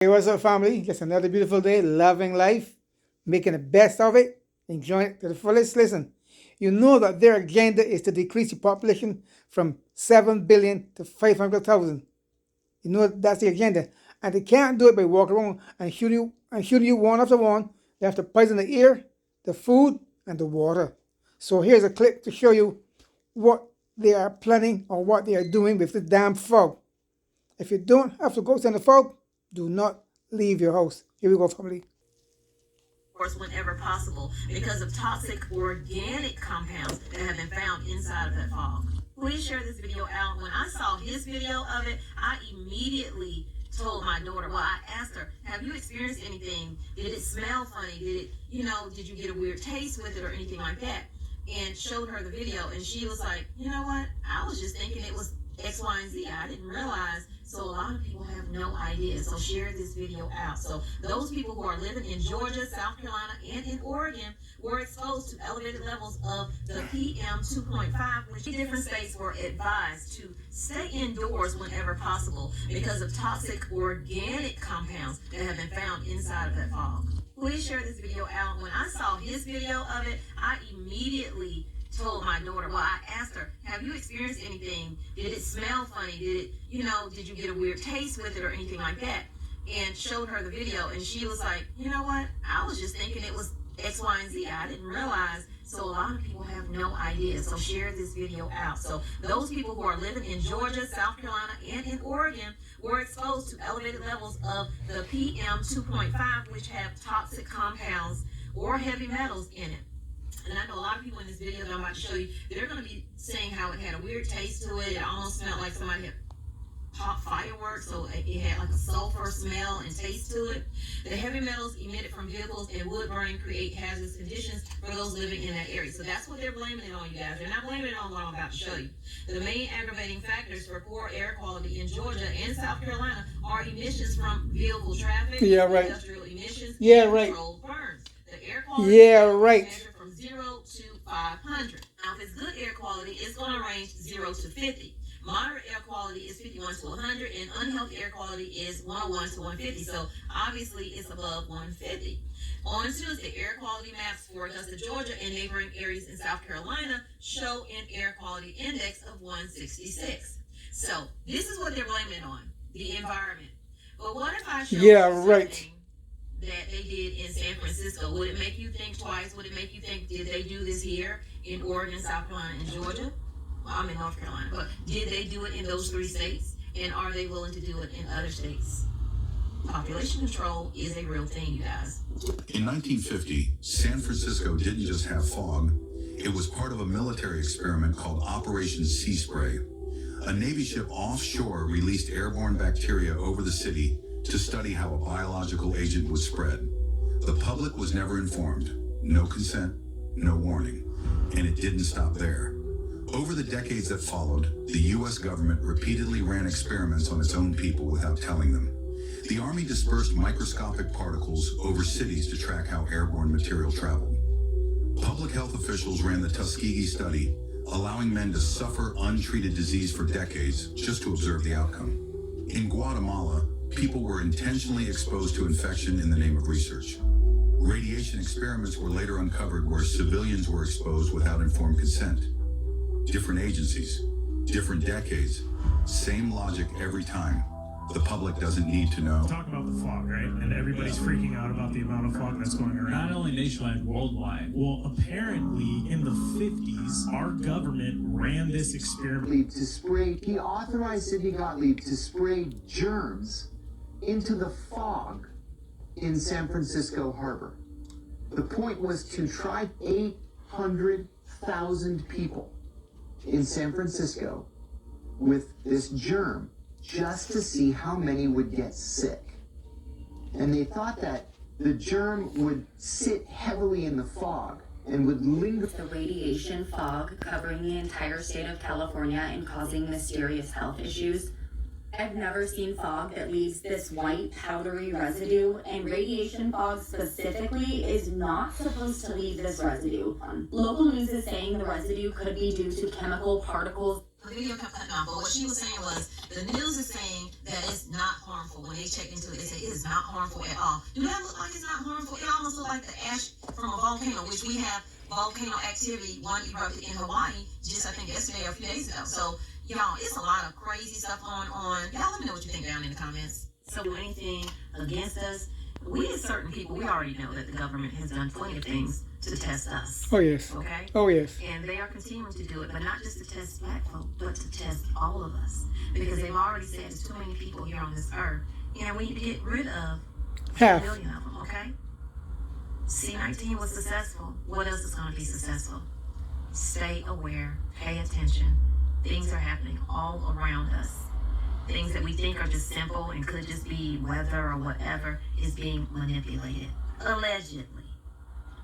Hey, what's up, family? Just another beautiful day, loving life, making the best of it, enjoying it to the fullest. Listen, you know that their agenda is to decrease the population from 7 billion to 500,000. You know that's the agenda. And they can't do it by walking around and shooting you one after one. They have to poison the air, the food, and the water. So here's a clip to show you what they are planning or what they are doing with the damn fog. If you don't have to go stand the fog, do not leave your house. Here we go, family. Whenever possible because of toxic organic compounds that have been found inside of that fog. Please share this video out. When I saw his video of it, I immediately told my daughter, well, I asked her, have you experienced anything? Did it smell funny? Did you get a weird taste with it or anything like that? And showed her the video, and she was like, you know what? I was just thinking it was X, Y, and Z. I didn't realize. So a lot of people have no idea. So share this video out. So those people who are living in Georgia, South Carolina, and in Oregon were exposed to elevated levels of the PM 2.5, which different states were advised to stay indoors whenever possible because of toxic organic compounds that have been found inside of that fog. Please share this video out. When I saw his video of it, I immediately told my daughter, well, I asked her, have you experienced anything? Did it smell funny? Did you get a weird taste with it or anything like that? And showed her the video, and she was like, you know what? I was just thinking it was X, Y, and Z. I didn't realize. So a lot of people have no idea. So share this video out. So those people who are living in Georgia, South Carolina, and in Oregon were exposed to elevated levels of the PM 2.5, which have toxic compounds or heavy metals in it. And I know a lot of people in this video that I'm about to show you, they're going to be saying how it had a weird taste to it. It almost smelled like somebody had popped fireworks, so it had like a sulfur smell and taste to it. The heavy metals emitted from vehicles and wood burning create hazardous conditions for those living in that area. So that's what they're blaming it on, you guys. They're not blaming it on what I'm about to show you. The main aggravating factors for poor air quality in Georgia and South Carolina are emissions from vehicle traffic, industrial emissions, and controlled burns. The air quality from 0 to 500. Now, if it's good air quality, it's going to range 0 to 50. Moderate air quality is 51 to 100, and unhealthy air quality is 101 to 150. So obviously, it's above 150. On Tuesday, air quality maps for Augusta, Georgia, and neighboring areas in South Carolina show an air quality index of 166. So this is what they're blaming it on, the environment. But what if I show you something that they did in San Francisco? Would it make you think twice? Would it make you think, did they do this here in Oregon, South Carolina, and Georgia? Well, I'm in North Carolina, but did they do it in those 3 states? And are they willing to do it in other states? Population control is a real thing, you guys. In 1950, San Francisco didn't just have fog. It was part of a military experiment called Operation Sea Spray. A Navy ship offshore released airborne bacteria over the city to study how a biological agent would spread. The public was never informed. No consent, no warning. And it didn't stop there. Over the decades that followed, the U.S. government repeatedly ran experiments on its own people without telling them. The Army dispersed microscopic particles over cities to track how airborne material traveled. Public health officials ran the Tuskegee study, allowing men to suffer untreated disease for decades just to observe the outcome. In Guatemala, people were intentionally exposed to infection in the name of research. Radiation experiments were later uncovered where civilians were exposed without informed consent. Different agencies, different decades, same logic every time. The public doesn't need to know. Talk about the fog, right? And everybody's freaking out about the amount of fog that's going around. Not only nationwide, worldwide. Well, apparently in the 50s, our government ran this experiment. He authorized Sidney Gottlieb to spray germs into the fog in San Francisco Harbor. The point was to try 800,000 people in San Francisco with this germ just to see how many would get sick. And they thought that the germ would sit heavily in the fog and would linger. The radiation fog covering the entire state of California and causing mysterious health issues. I've never seen fog that leaves this white powdery residue, and radiation fog specifically is not supposed to leave this residue. Local news is saying the residue could be due to chemical particles. The video kept cutting off, but what she was saying was The news is saying that it's not harmful. When they check into it, they say it is not harmful at all. Do that look like it's not harmful? It almost looks like the ash from a volcano, which we have volcano activity. One erupted in Hawaii just, I think, yesterday or a few days ago. So, y'all, it's a lot of crazy stuff going on. Y'all let me know what you think down in the comments. So do anything against us. We as certain people, we already know that the government has done plenty of things to test us. Oh, yes. Okay? Oh, yes. And they are continuing to do it, but not just to test black folk, but to test all of us. Because they've already said there's too many people here on this earth, and we need to get rid of Half. 1 million of them, okay? C-19 was successful. What else is going to be successful? Stay aware, pay attention. Things are happening all around us. Things that we think are just simple and could just be weather or whatever is being manipulated. Allegedly.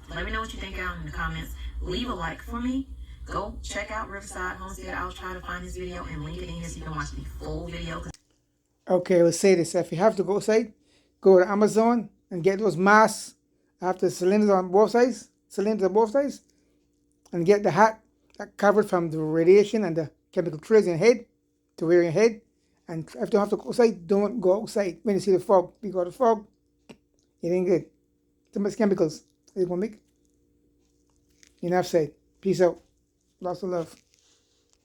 Let me know what you think out in the comments. Leave a like for me. Go check out Riverside Homestead. I'll try to find this video and link it in here so you can watch the full video. Okay, we'll say this. If you have to go outside, go to Amazon and get those masks after cylinders on both sides, and get the hat that covered from the radiation and the chemical trails in your head to wear in your head. And if you have to go outside, don't go outside when you see the fog. Because the fog, it ain't good. Too much chemicals. It's going to make. Enough said. Peace out. Lots of love.